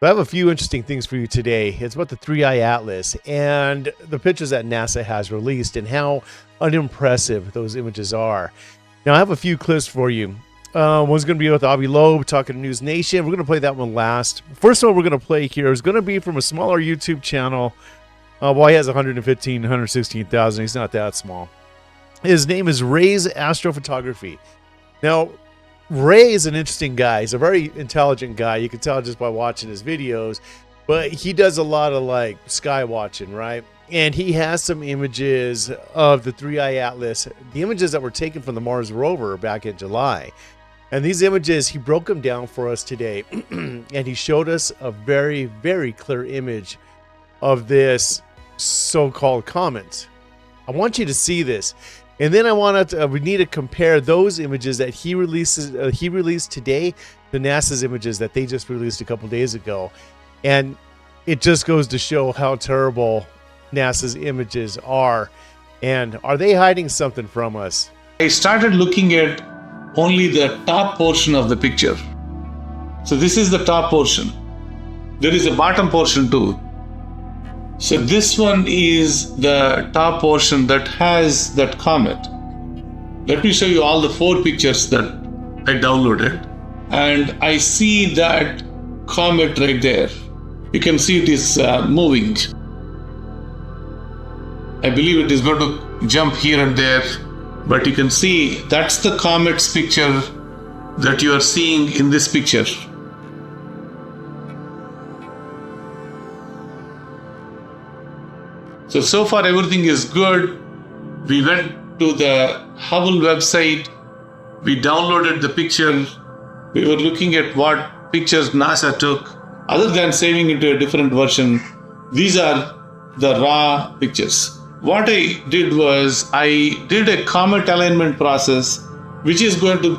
I have a few interesting things for you today. It's about the 3i Atlas and the pictures that NASA has released and how unimpressive those images are. Now, I have a few clips for you. One's going to be with Avi Loeb talking to NewsNation. We're going to play that one last. First one we're going to play here is going to be from a smaller YouTube channel. Well, he has 116,000. He's not that small. His name is Ray's Astrophotography. Now, Ray is an interesting guy. He's a very intelligent guy. You can tell just by watching his videos. But he does a lot of like sky watching, right? And he has some images of the 3i Atlas, the images that were taken from the Mars Rover back in July. And these images, he broke them down for us today. And he showed us a very, very clear image of this so-called comet. I want you to see this. And then we need to compare those images that he released today to NASA's images that they just released a couple days ago. And it just goes to show how terrible NASA's images are. And are they hiding something from us? I started looking at only the top portion of the picture. So this is the top portion. There is a bottom portion too. So this one is the top portion that has that comet. Let me show you all the 4 pictures that I downloaded. And I see that comet right there. You can see it is moving. I believe it is going to jump here and there. But you can see that's the comet's picture that you are seeing in this picture. So far everything is good. We went to the Hubble website. We downloaded the picture. We were looking at what pictures NASA took. Other than saving it to a different version, these are the raw pictures. What I did was I did a comet alignment process, which is going to,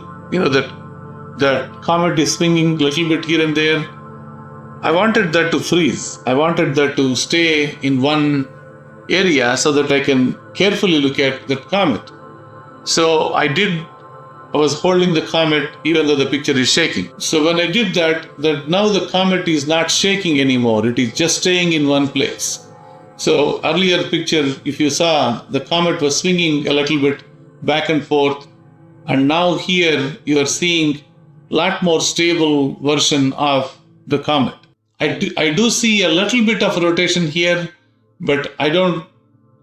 that comet is swinging a little bit here and there. I wanted that to freeze. I wanted that to stay in one area so that I can carefully look at that comet. So I was holding the comet even though the picture is shaking. So when I did that now the comet is not shaking anymore. It is just staying in one place. So earlier picture, if you saw, the comet was swinging a little bit back and forth. And now here you are seeing a lot more stable version of the comet. I do see a little bit of rotation here, but I don't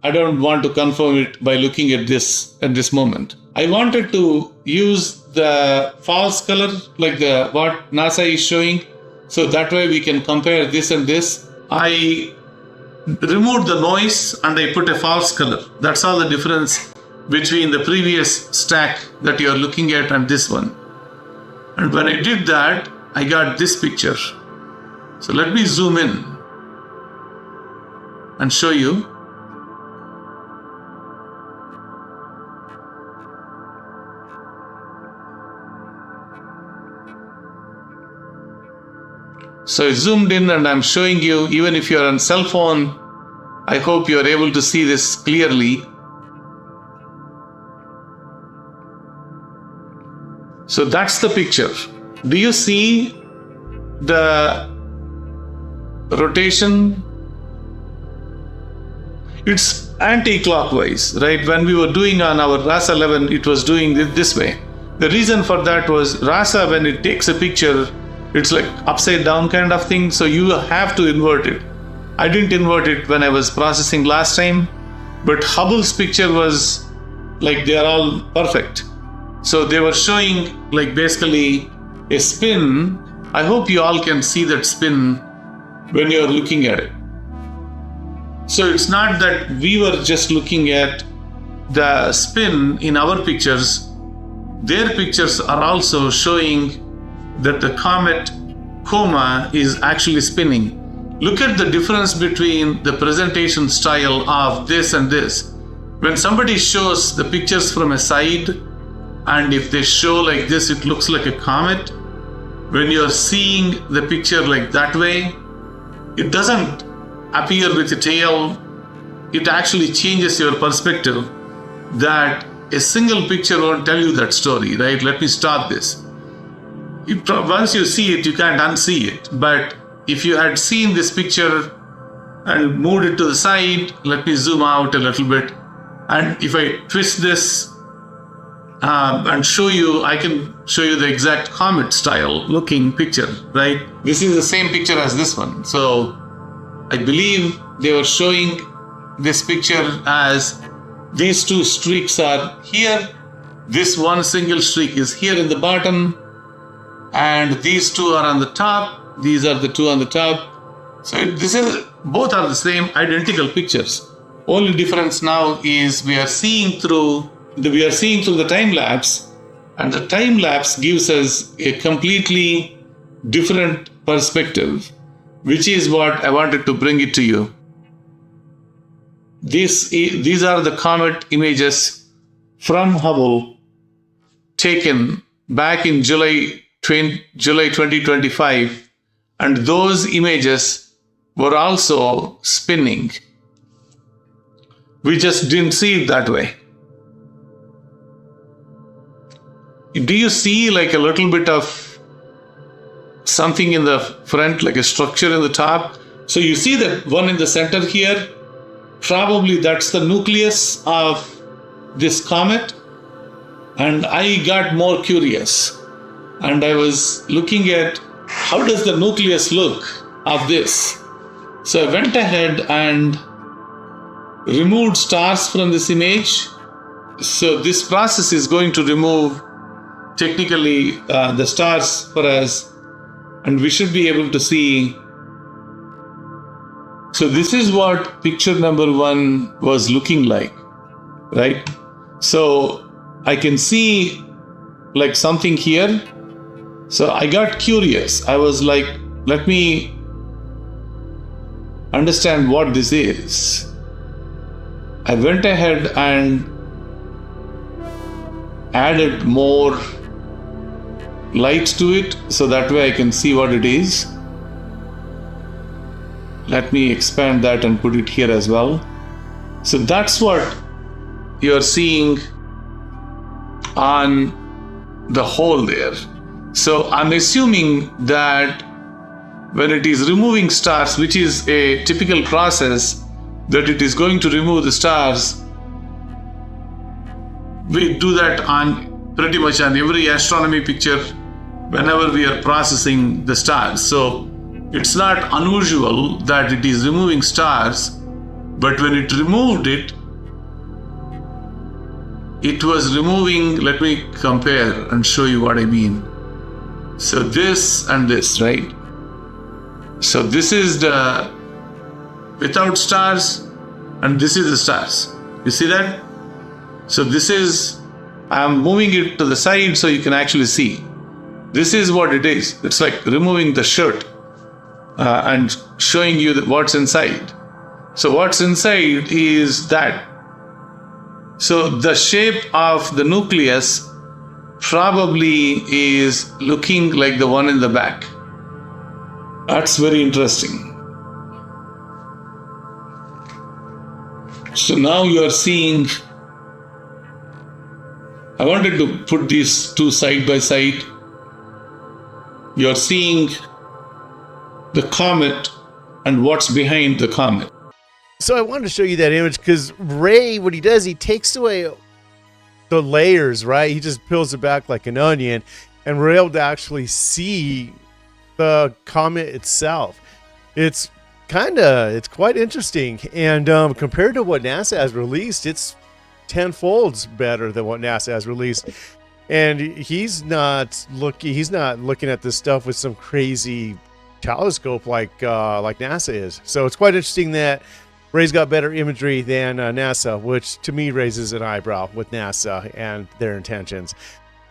want to confirm it by looking at this moment. I wanted to use the false color like what NASA is showing, so that way we can compare this and this. I removed the noise and I put a false color. That's all the difference between the previous stack that you are looking at and this one. And when I did that, I got this picture. So let me zoom in and show you. So I zoomed in and I'm showing you, even if you're on cell phone, I hope you're able to see this clearly. So that's the picture. Do you see the rotation? It's anti-clockwise, right? When we were doing on our RASA 11, it was doing it this way. The reason for that was RASA, when it takes a picture, it's like upside down kind of thing. So you have to invert it. I didn't invert it when I was processing last time, but Hubble's picture was like they're all perfect. So they were showing like basically a spin. I hope you all can see that spin when you're looking at it. So it's not that we were just looking at the spin in our pictures. Their pictures are also showing that the comet coma is actually spinning. Look at the difference between the presentation style of this and this. When somebody shows the pictures from a side, and if they show like this, it looks like a comet. When you're seeing the picture like that way, it doesn't appear with a tail. It actually changes your perspective that a single picture won't tell you that story, right? Let me stop this. Once you see it, you can't unsee it. But if you had seen this picture and moved it to the side, let me zoom out a little bit. And if I twist this and show you, I can show you the exact comet style looking picture, right? This is the same picture as this one. So I believe they were showing this picture as these two streaks are here. This one single streak is here in the bottom. And these two are on the top. These are the two on the top. So both are the same identical pictures. Only difference now is we are seeing through the time lapse, and the time lapse gives us a completely different perspective, which is what I wanted to bring it to you. These are the comet images from Hubble taken back in July 2025, and those images were also spinning. We just didn't see it that way. Do you see like a little bit of something in the front, like a structure in the top? So you see that one in the center here, probably that's the nucleus of this comet. And I got more curious, and I was looking at how does the nucleus look of this. So I went ahead and removed stars from this image. So this process is going to remove technically the stars for us, and we should be able to see. So this is what picture number 1 was looking like, right? So I can see like something here. So I got curious. I was like, let me understand what this is. I went ahead and added more light to it so that way I can see what it is. Let me expand that and put it here as well. So that's what you're seeing on the hole there. So I'm assuming that when it is removing stars, which is a typical process, that it is going to remove the stars. We do that on pretty much on every astronomy picture whenever we are processing the stars. So it's not unusual that it is removing stars, but when it removed it, it was removing, let me compare and show you what I mean. So this and this, right? So this is the without stars, and this is the stars. You see that? So this is, I'm moving it to the side so you can actually see. This is what it is. It's like removing the shirt and showing you what's inside. So what's inside is that. So the shape of the nucleus probably is looking like the one in the back. That's very interesting. So now you are seeing, I wanted to put these two side by side. You are seeing the comet and what's behind the comet. So I wanted to show you that image because Ray, what he does, he takes away the layers, right? He just peels it back like an onion, and we're able to actually see the comet itself. It's quite interesting, and compared to what NASA has released, it's tenfolds better than what NASA has released. And he's not looking at this stuff with some crazy telescope like NASA is. So it's quite interesting that Ray's got better imagery than NASA, which to me raises an eyebrow with NASA and their intentions.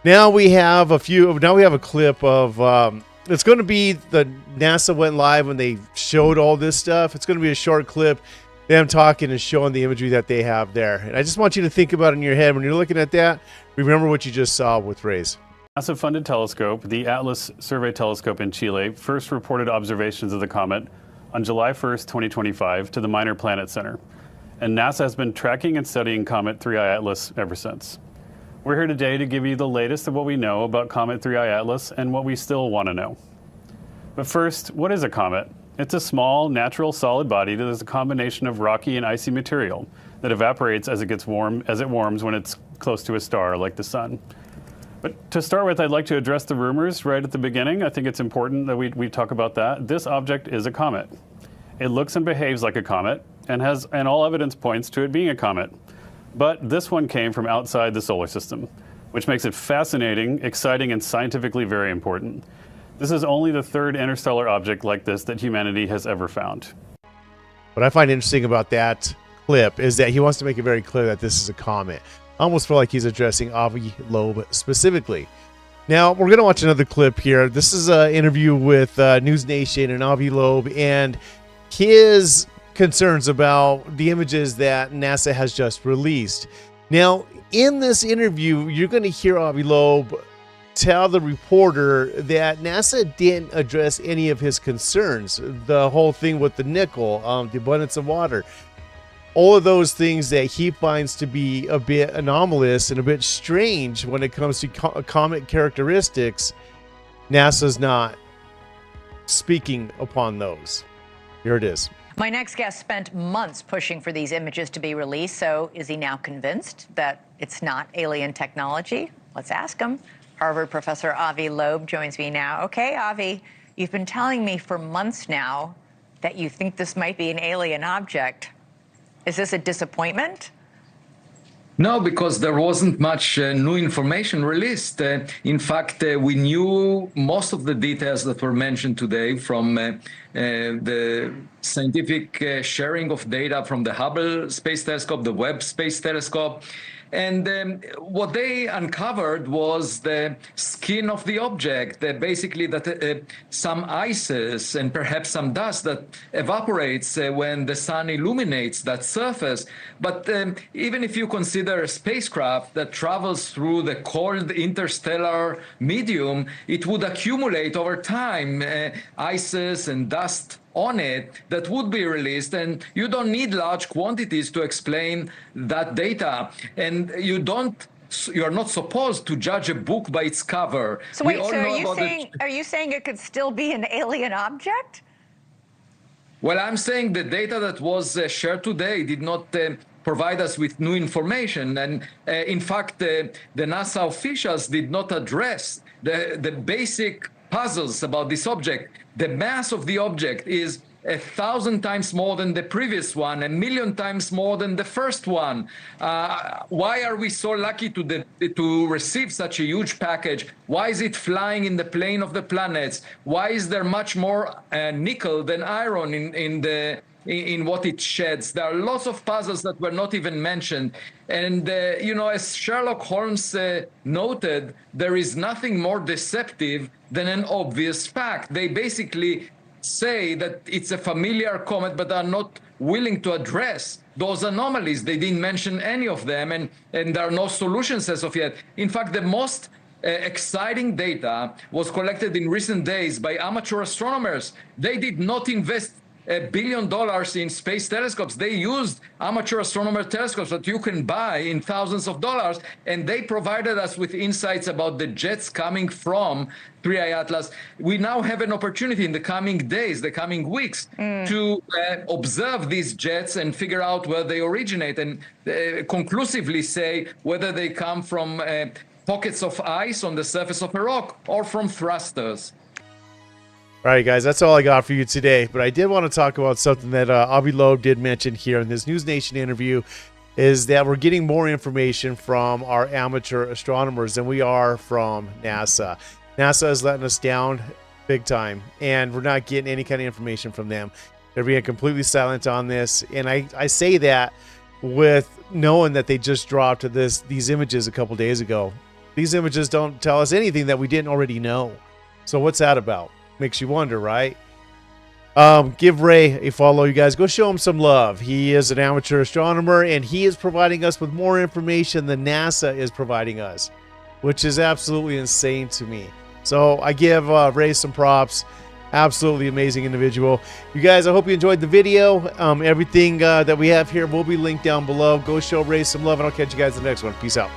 Now we have a clip of it's going to be the NASA went live when they showed all this stuff. It's going to be a short clip, them talking and showing the imagery that they have there. And I just want you to think about it in your head when you're looking at that. Remember what you just saw with Ray's. NASA-funded telescope, the Atlas Survey Telescope in Chile, first reported observations of the comet on July 1st, 2025 to the Minor Planet Center. And NASA has been tracking and studying Comet 3I Atlas ever since. We're here today to give you the latest of what we know about Comet 3I Atlas and what we still want to know. But first, what is a comet? It's a small, natural solid body that is a combination of rocky and icy material that evaporates as it warms when it's close to a star, like the sun. But to start with, I'd like to address the rumors right at the beginning. I think it's important that we talk about that. This object is a comet. It looks and behaves like a comet, and all evidence points to it being a comet. But this one came from outside the solar system, which makes it fascinating, exciting, and scientifically very important. This is only the third interstellar object like this that humanity has ever found. What I find interesting about that clip is that he wants to make it very clear that this is a comet. I almost feel like he's addressing Avi Loeb specifically. Now, we're going to watch another clip here. This is an interview with NewsNation and Avi Loeb and his concerns about the images that NASA has just released. Now, in this interview, you're going to hear Avi Loeb tell the reporter that NASA didn't address any of his concerns. The whole thing with the nickel, the abundance of water, all of those things that he finds to be a bit anomalous and a bit strange when it comes to comet characteristics, NASA's not speaking upon those. Here it is. My next guest spent months pushing for these images to be released, so is he now convinced that it's not alien technology? Let's ask him. Harvard professor Avi Loeb joins me now. Okay, Avi, you've been telling me for months now that you think this might be an alien object. Is this a disappointment? No, because there wasn't much new information released. In fact, we knew most of the details that were mentioned today from the scientific sharing of data from the Hubble Space Telescope, the Webb Space Telescope. And what they uncovered was the skin of the object, basically that some ices and perhaps some dust that evaporates when the sun illuminates that surface. But even if you consider a spacecraft that travels through the cold interstellar medium, it would accumulate over time ices and dust on it that would be released, and you don't need large quantities to explain that data, and you're not supposed to judge a book by its cover. So wait, so are you saying it could still be an alien object? Well, I'm saying the data that was shared today did not provide us with new information, and in fact the NASA officials did not address the basic puzzles about this object. The mass of the object is 1,000 times more than the previous one, 1,000,000 times more than the first one. Why are we so lucky to receive such a huge package? Why is it flying in the plane of the planets? Why is there much more nickel than iron in what it sheds? There are lots of puzzles that were not even mentioned. And, as Sherlock Holmes noted, there is nothing more deceptive than an obvious fact. They basically say that it's a familiar comet, but are not willing to address those anomalies. They didn't mention any of them, and there are no solutions as of yet. In fact, the most exciting data was collected in recent days by amateur astronomers. They did not invest $1 billion in space telescopes. They used amateur astronomer telescopes that you can buy in thousands of dollars, and they provided us with insights about the jets coming from 3i Atlas. We now have an opportunity in the coming days, the coming weeks, to observe these jets and figure out where they originate and conclusively say whether they come from pockets of ice on the surface of a rock or from thrusters. All right, guys, that's all I got for you today. But I did want to talk about something that Avi Loeb did mention here in this NewsNation interview, is that we're getting more information from our amateur astronomers than we are from NASA. NASA is letting us down big time, and we're not getting any kind of information from them. They're being completely silent on this, and I say that with knowing that they just dropped these images a couple days ago. These images don't tell us anything that we didn't already know. So what's that about? Makes you wonder, right? Give Ray a follow, you guys. Go show him some love. He is an amateur astronomer, and he is providing us with more information than NASA is providing us, which is absolutely insane to me. So I give Ray some props. Absolutely amazing individual. You guys, I hope you enjoyed the video. Everything that we have here will be linked down below. Go show Ray some love, and I'll catch you guys in the next one. Peace out.